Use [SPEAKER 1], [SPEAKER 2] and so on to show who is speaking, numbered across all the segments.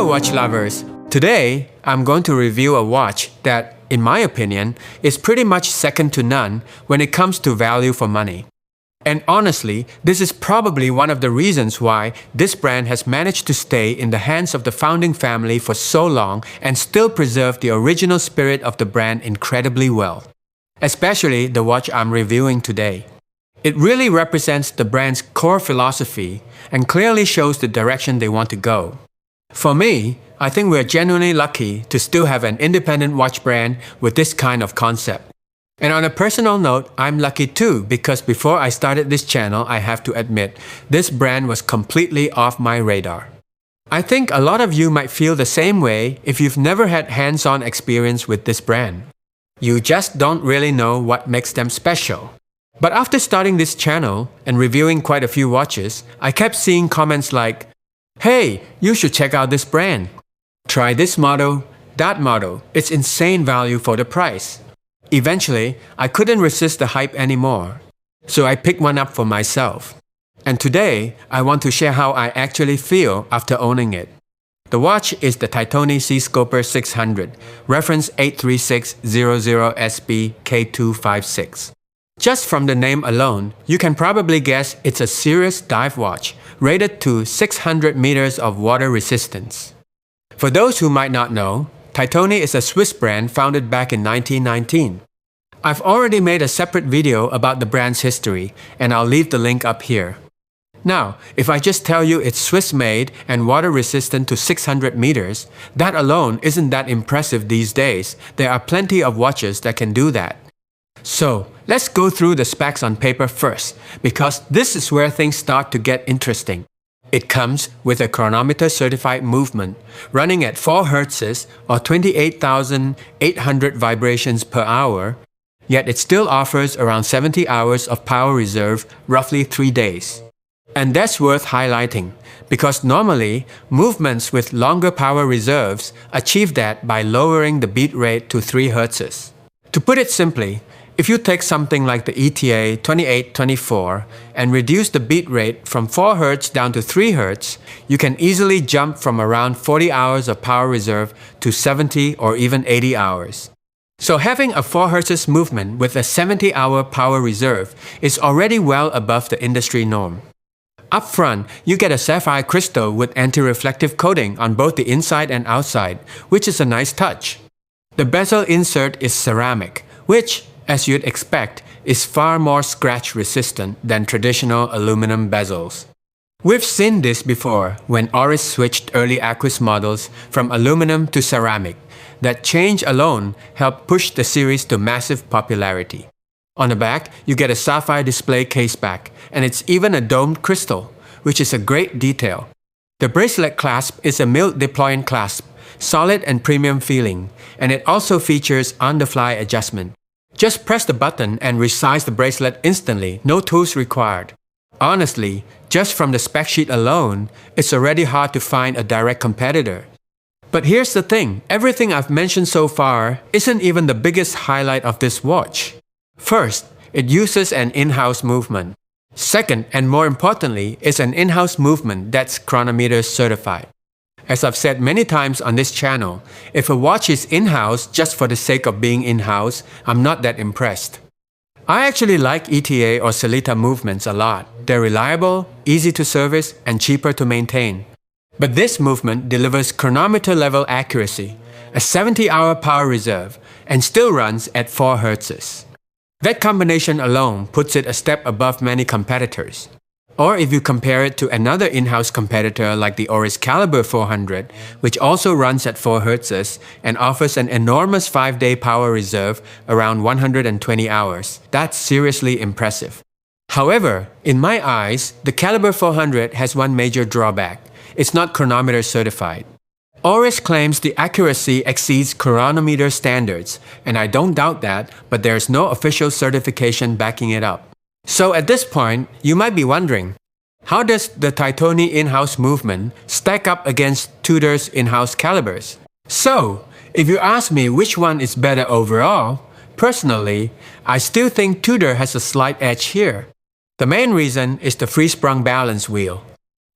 [SPEAKER 1] Hello watch lovers! Today, I'm going to review a watch that, in my opinion, is pretty much second to none when it comes to value for money. And honestly, this is probably one of the reasons why this brand has managed to stay in the hands of the founding family for so long and still preserve the original spirit of the brand incredibly well. Especially the watch I'm reviewing today. It really represents the brand's core philosophy and clearly shows the direction they want to go. For me, I think we're genuinely lucky to still have an independent watch brand with this kind of concept. And on a personal note, I'm lucky too because before I started this channel, I have to admit, this brand was completely off my radar. I think a lot of you might feel the same way if you've never had hands-on experience with this brand. You just don't really know what makes them special. But after starting this channel and reviewing quite a few watches, I kept seeing comments like, "Hey, you should check out this brand. Try this model, that model, it's insane value for the price." Eventually, I couldn't resist the hype anymore, so I picked one up for myself. And today, I want to share how I actually feel after owning it. The watch is the Titoni Seascoper 600, reference 83600SB K256. Just from the name alone, you can probably guess it's a serious dive watch, rated to 600 meters of water resistance. For those who might not know, Titoni is a Swiss brand founded back in 1919. I've already made a separate video about the brand's history, and I'll leave the link up here. Now, if I just tell you it's Swiss-made and water-resistant to 600 meters, that alone isn't that impressive these days. There are plenty of watches that can do that. So, let's go through the specs on paper first, because this is where things start to get interesting. It comes with a chronometer certified movement, running at 4 Hz or 28,800 vibrations per hour, yet it still offers around 70 hours of power reserve, roughly 3 days. And that's worth highlighting, because normally, movements with longer power reserves achieve that by lowering the beat rate to 3 Hz. To put it simply, if you take something like the ETA 2824 and reduce the beat rate from 4 Hz down to 3 Hz, you can easily jump from around 40 hours of power reserve to 70 or even 80 hours. So having a 4 Hz movement with a 70-hour power reserve is already well above the industry norm. Up front, you get a sapphire crystal with anti-reflective coating on both the inside and outside, which is a nice touch. The bezel insert is ceramic, which, as you'd expect, is far more scratch resistant than traditional aluminum bezels. We've seen this before when Oris switched early Aquis models from aluminum to ceramic. That change alone helped push the series to massive popularity. On the back, you get a sapphire display caseback, and it's even a domed crystal, which is a great detail. The bracelet clasp is a milled deployant clasp, solid and premium feeling, and it also features on-the-fly adjustment. Just press the button and resize the bracelet instantly, no tools required. Honestly, just from the spec sheet alone, it's already hard to find a direct competitor. But here's the thing, everything I've mentioned so far isn't even the biggest highlight of this watch. First, it uses an in-house movement. Second, and more importantly, is an in-house movement that's chronometer certified. As I've said many times on this channel, if a watch is in-house just for the sake of being in-house, I'm not that impressed. I actually like ETA or Sellita movements a lot. They're reliable, easy to service, and cheaper to maintain. But this movement delivers chronometer-level accuracy, a 70-hour power reserve, and still runs at 4 Hz. That combination alone puts it a step above many competitors. Or if you compare it to another in-house competitor like the Oris Caliber 400, which also runs at 4 Hz and offers an enormous 5-day power reserve around 120 hours. That's seriously impressive. However, in my eyes, the Caliber 400 has one major drawback. It's not chronometer certified. Oris claims the accuracy exceeds chronometer standards, and I don't doubt that, but there's no official certification backing it up. So at this point, you might be wondering, how does the Titoni in-house movement stack up against Tudor's in-house calibers? So, if you ask me which one is better overall, personally, I still think Tudor has a slight edge here. The main reason is the free-sprung balance wheel.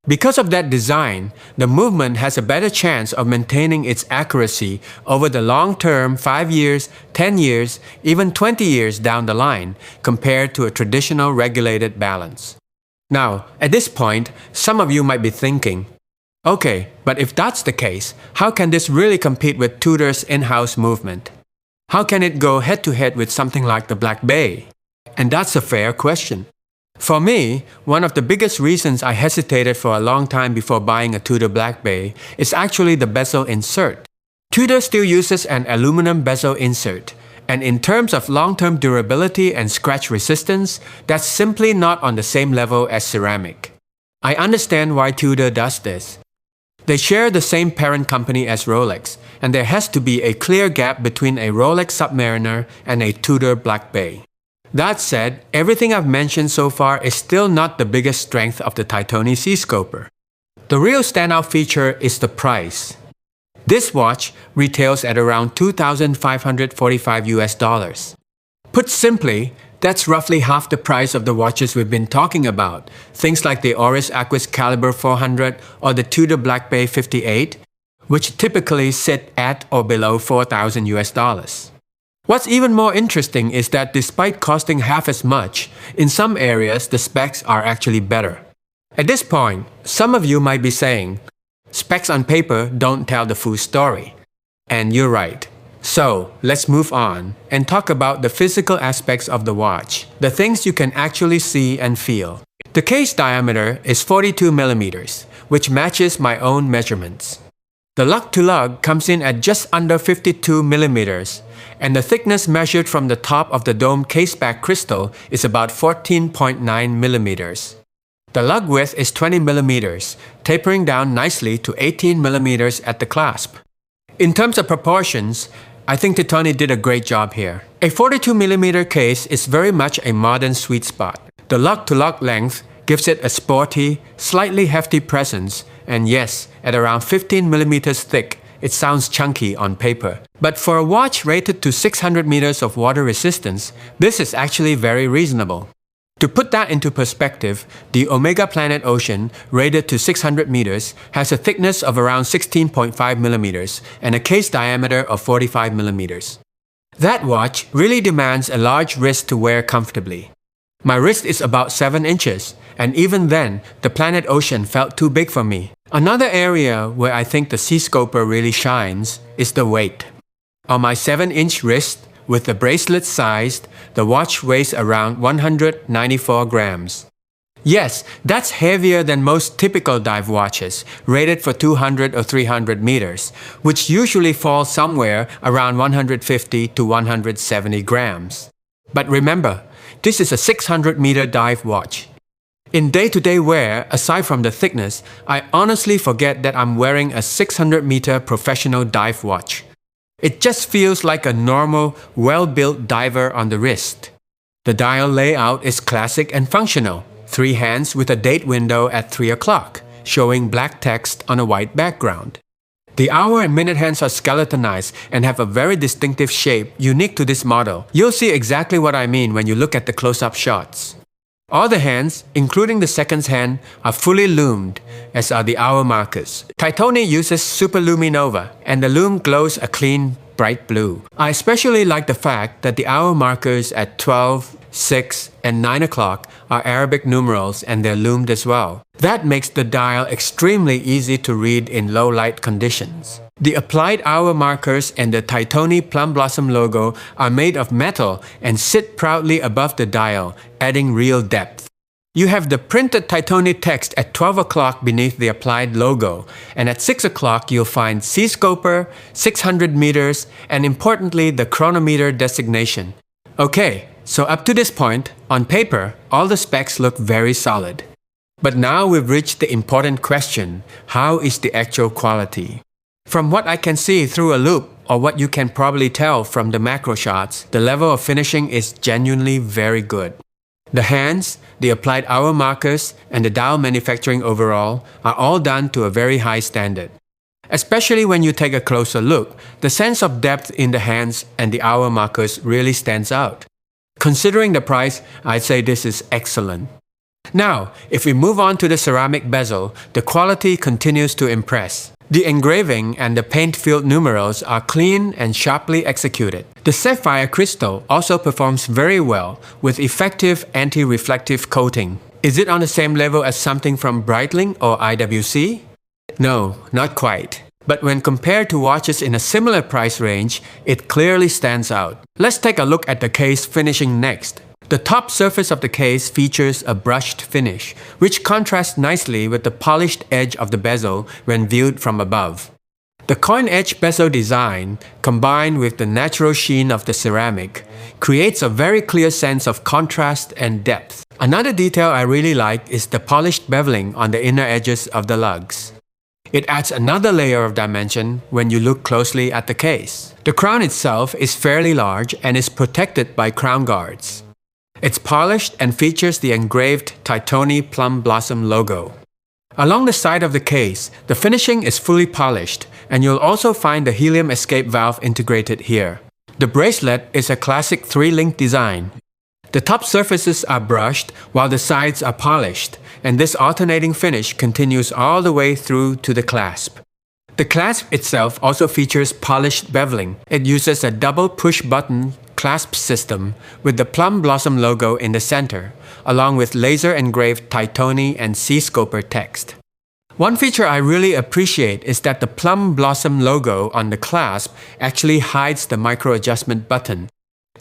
[SPEAKER 1] Because of that design, the movement has a better chance of maintaining its accuracy over the long term 5 years, 10 years, even 20 years down the line compared to a traditional regulated balance. Now, at this point, some of you might be thinking, okay, but if that's the case, how can this really compete with Tudor's in-house movement? How can it go head-to-head with something like the Black Bay? And that's a fair question. For me, one of the biggest reasons I hesitated for a long time before buying a Tudor Black Bay is actually the bezel insert. Tudor still uses an aluminum bezel insert, and in terms of long-term durability and scratch resistance, that's simply not on the same level as ceramic. I understand why Tudor does this. They share the same parent company as Rolex, and there has to be a clear gap between a Rolex Submariner and a Tudor Black Bay. That said, everything I've mentioned so far is still not the biggest strength of the Titoni Seascoper. The real standout feature is the price. This watch retails at around $2,545 US. Put simply, that's roughly half the price of the watches we've been talking about, things like the Oris Aquis Caliber 400 or the Tudor Black Bay 58, which typically sit at or below $4,000 US. What's even more interesting is that despite costing half as much, in some areas the specs are actually better. At this point, some of you might be saying, specs on paper don't tell the full story. And you're right. So, let's move on and talk about the physical aspects of the watch, the things you can actually see and feel. The case diameter is 42 millimeters, which matches my own measurements. The lug-to-lug comes in at just under 52 millimeters, and the thickness measured from the top of the dome caseback crystal is about 14.9 millimeters. The lug width is 20 millimeters, tapering down nicely to 18 millimeters at the clasp. In terms of proportions, I think Titoni did a great job here. A 42 millimeter case is very much a modern sweet spot. The lug-to-lug length gives it a sporty, slightly hefty presence, and yes, at around 15 millimeters thick, it sounds chunky on paper. But for a watch rated to 600 meters of water resistance, this is actually very reasonable. To put that into perspective, the Omega Planet Ocean, rated to 600 meters, has a thickness of around 16.5 millimeters and a case diameter of 45 millimeters. That watch really demands a large wrist to wear comfortably. My wrist is about 7 inches, and even then, the Planet Ocean felt too big for me. Another area where I think the Seascoper really shines is the weight. On my 7-inch wrist, with the bracelet sized, the watch weighs around 194 grams. Yes, that's heavier than most typical dive watches, rated for 200 or 300 meters, which usually fall somewhere around 150 to 170 grams. But remember, this is a 600-meter dive watch. In day-to-day wear, aside from the thickness, I honestly forget that I'm wearing a 600-meter professional dive watch. It just feels like a normal, well-built diver on the wrist. The dial layout is classic and functional. 3 hands with a date window at 3 o'clock, showing black text on a white background. The hour and minute hands are skeletonized and have a very distinctive shape unique to this model. You'll see exactly what I mean when you look at the close-up shots. All the hands, including the seconds hand, are fully lumed, as are the hour markers. Titoni uses Super Luminova, and the lume glows a clean, bright blue. I especially like the fact that the hour markers at 12, 6, and 9 o'clock are Arabic numerals and they're lumed as well. That makes the dial extremely easy to read in low light conditions. The applied hour markers and the Titoni Plum Blossom logo are made of metal and sit proudly above the dial, adding real depth. You have the printed Titoni text at 12 o'clock beneath the applied logo, and at 6 o'clock you'll find Seascoper, 600 meters, and importantly the chronometer designation. Okay, so up to this point, on paper, all the specs look very solid. But now we've reached the important question: how is the actual quality? From what I can see through a loupe, or what you can probably tell from the macro shots, the level of finishing is genuinely very good. The hands, the applied hour markers, and the dial manufacturing overall are all done to a very high standard. Especially when you take a closer look, the sense of depth in the hands and the hour markers really stands out. Considering the price, I'd say this is excellent. Now, if we move on to the ceramic bezel, the quality continues to impress. The engraving and the paint-filled numerals are clean and sharply executed. The sapphire crystal also performs very well with effective anti-reflective coating. Is it on the same level as something from Breitling or IWC? No, not quite. But when compared to watches in a similar price range, it clearly stands out. Let's take a look at the case finishing next. The top surface of the case features a brushed finish, which contrasts nicely with the polished edge of the bezel when viewed from above. The coin-edge bezel design, combined with the natural sheen of the ceramic, creates a very clear sense of contrast and depth. Another detail I really like is the polished beveling on the inner edges of the lugs. It adds another layer of dimension when you look closely at the case. The crown itself is fairly large and is protected by crown guards. It's polished and features the engraved Titoni plum blossom logo. Along the side of the case, the finishing is fully polished, and you'll also find the helium escape valve integrated here. The bracelet is a classic 3-link design. The top surfaces are brushed while the sides are polished, and this alternating finish continues all the way through to the clasp. The clasp itself also features polished beveling. It uses a double push-button clasp system with the plum blossom logo in the center, along with laser-engraved Titoni and Seascoper text. One feature I really appreciate is that the plum blossom logo on the clasp actually hides the micro-adjustment button.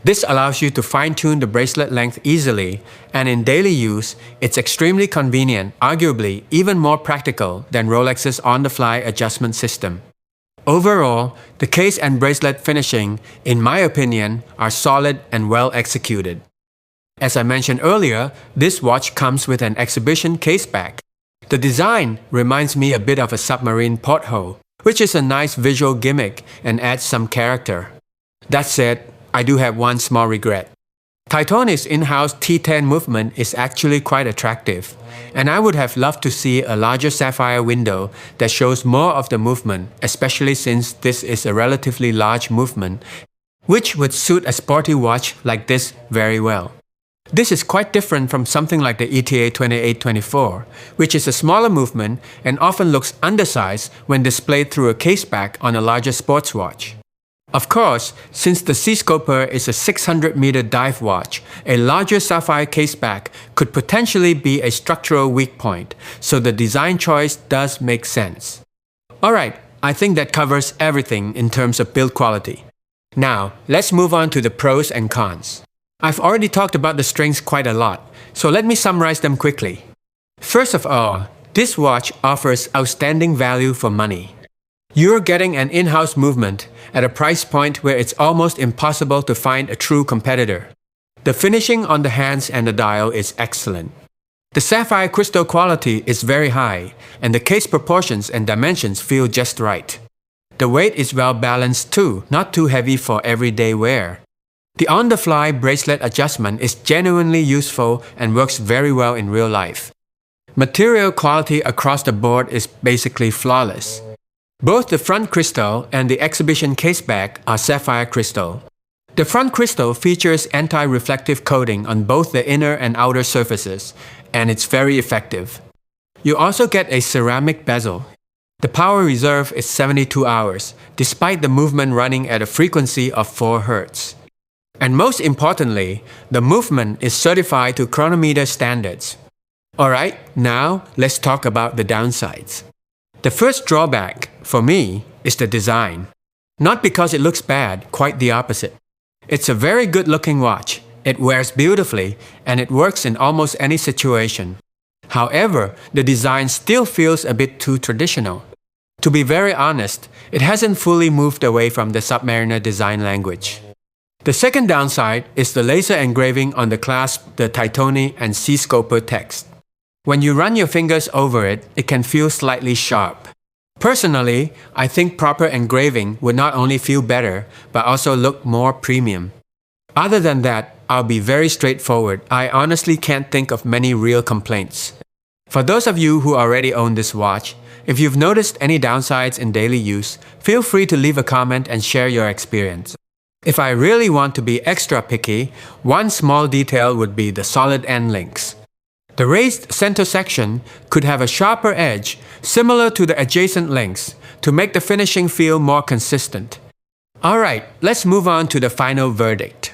[SPEAKER 1] This allows you to fine-tune the bracelet length easily, and in daily use, it's extremely convenient, arguably even more practical than Rolex's on-the-fly adjustment system. Overall, the case and bracelet finishing, in my opinion, are solid and well executed. As I mentioned earlier, this watch comes with an exhibition case back. The design reminds me a bit of a submarine porthole, which is a nice visual gimmick and adds some character. That said, I do have one small regret. Titoni's in-house T10 movement is actually quite attractive, and I would have loved to see a larger sapphire window that shows more of the movement, especially since this is a relatively large movement, which would suit a sporty watch like this very well. This is quite different from something like the ETA 2824, which is a smaller movement and often looks undersized when displayed through a case back on a larger sports watch. Of course, since the Seascoper is a 600-meter dive watch, a larger sapphire caseback could potentially be a structural weak point, so the design choice does make sense. Alright, I think that covers everything in terms of build quality. Now, let's move on to the pros and cons. I've already talked about the strengths quite a lot, so let me summarize them quickly. First of all, this watch offers outstanding value for money. You're getting an in-house movement at a price point where it's almost impossible to find a true competitor. The finishing on the hands and the dial is excellent. The sapphire crystal quality is very high, and the case proportions and dimensions feel just right. The weight is well balanced too, not too heavy for everyday wear. The on-the-fly bracelet adjustment is genuinely useful and works very well in real life. Material quality across the board is basically flawless. Both the front crystal and the exhibition caseback are sapphire crystal. The front crystal features anti-reflective coating on both the inner and outer surfaces, and it's very effective. You also get a ceramic bezel. The power reserve is 72 hours, despite the movement running at a frequency of 4 Hz. And most importantly, the movement is certified to chronometer standards. Alright, now let's talk about the downsides. The first drawback, for me, is the design. Not because it looks bad, quite the opposite. It's a very good-looking watch, it wears beautifully, and it works in almost any situation. However, the design still feels a bit too traditional. To be very honest, it hasn't fully moved away from the Submariner design language. The second downside is the laser engraving on the clasp, the Titoni and Seascoper text. When you run your fingers over it, it can feel slightly sharp. Personally, I think proper engraving would not only feel better, but also look more premium. Other than that, I'll be very straightforward. I honestly can't think of many real complaints. For those of you who already own this watch, if you've noticed any downsides in daily use, feel free to leave a comment and share your experience. If I really want to be extra picky, one small detail would be the solid end links. The raised center section could have a sharper edge similar to the adjacent lengths to make the finishing feel more consistent. Alright, let's move on to the final verdict.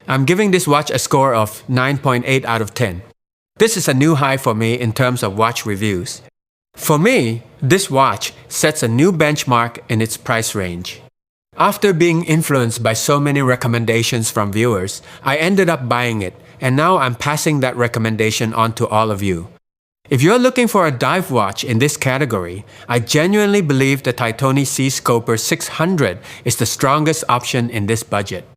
[SPEAKER 1] I'm giving this watch a score of 9.8 out of 10. This is a new high for me in terms of watch reviews. For me, this watch sets a new benchmark in its price range. After being influenced by so many recommendations from viewers, I ended up buying it, and now I'm passing that recommendation on to all of you. If you're looking for a dive watch in this category, I genuinely believe the Titoni Seascoper 600 is the strongest option in this budget.